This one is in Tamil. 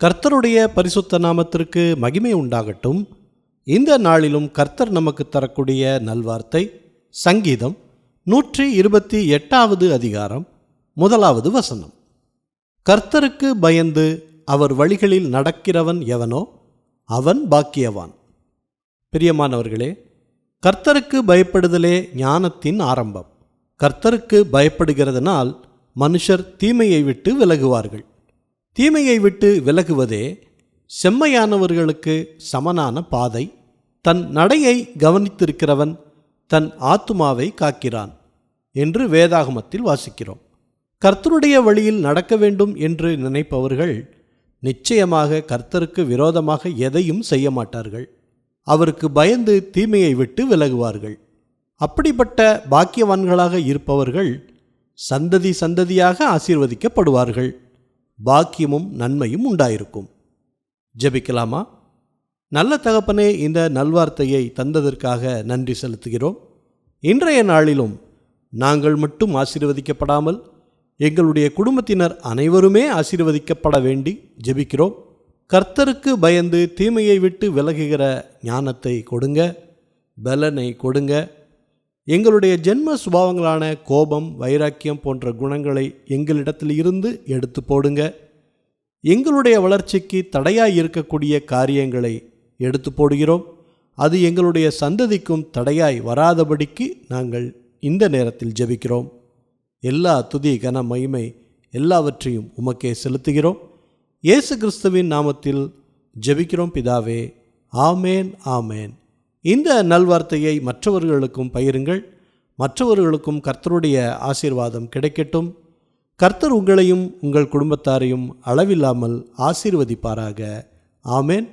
கர்த்தருடைய பரிசுத்த நாமத்திற்கு மகிமை உண்டாகட்டும். இந்த நாளிலும் கர்த்தர் நமக்கு தரக்கூடிய நல்வார்த்தை சங்கீதம் 128வது அதிகாரம் 1வது வசனம். கர்த்தருக்கு பயந்து அவர் வழிகளில் நடக்கிறவன் எவனோ அவன் பாக்கியவான். பிரியமானவர்களே, கர்த்தருக்கு பயப்படுதலே ஞானத்தின் ஆரம்பம். கர்த்தருக்கு பயப்படுகிறதுனால் மனுஷர் தீமையை விட்டு விலகுவார்கள். தீமையை விட்டு விலகுவதே செம்மையானவர்களுக்கு சமனான பாதை. தன் நடையை கவனித்திருக்கிறவன் தன் ஆத்துமாவை காக்கிறான் என்று வேதாகமத்தில் வாசிக்கிறோம். கர்த்தருடைய வழியில் நடக்க வேண்டும் என்று நினைப்பவர்கள் நிச்சயமாக கர்த்தருக்கு விரோதமாக எதையும் செய்ய மாட்டார்கள். அவருக்கு பயந்து தீமையை விட்டு விலகுவார்கள். அப்படிப்பட்ட பாக்கியவான்களாக இருப்பவர்கள் சந்ததி சந்ததியாக ஆசீர்வதிக்கப்படுவார்கள். பாக்கியமும் நன்மையும் உண்டாயிருக்கும். ஜெபிக்கலாமா? நல்ல தகப்பனே, இந்த நல்வார்த்தையை தந்ததற்காக நன்றி செலுத்துகிறோம். இன்றைய நாளிலும் நாங்கள் மட்டும் ஆசீர்வதிக்கப்படாமல் எங்களுடைய குடும்பத்தினர் அனைவருமே ஆசீர்வதிக்கப்பட வேண்டி ஜெபிக்கிறோம். கர்த்தருக்கு பயந்து தீமையை விட்டு விலகுகிற ஞானத்தை கொடுங்க, பலனை கொடுங்க. எங்களுடைய ஜென்ம சுபாவங்களான கோபம், வைராக்கியம் போன்ற குணங்களை எங்களிடத்தில் இருந்து எடுத்து போடுங்க. எங்களுடைய வளர்ச்சிக்கு தடையாய் இருக்கக்கூடிய காரியங்களை எடுத்து போடுகிறோம். அது எங்களுடைய சந்ததிக்கும் தடையாய் வராதபடிக்கு நாங்கள் இந்த நேரத்தில் ஜெபிக்கிறோம். எல்லா துதி கன மகிமை எல்லாவற்றையும் உமக்கே செலுத்துகிறோம். இயேசு கிறிஸ்துவின் நாமத்தில் ஜெபிக்கிறோம் பிதாவே. ஆமேன், ஆமேன். இந்த நல்வார்த்தையை மற்றவர்களுக்கும் பகிருங்கள். மற்றவர்களுக்கும் கர்த்தருடைய ஆசீர்வாதம் கிடைக்கட்டும். கர்த்தர் உங்களையும் உங்கள் குடும்பத்தாரையும் அளவில்லாமல் ஆசீர்வதிப்பாராக. ஆமேன்.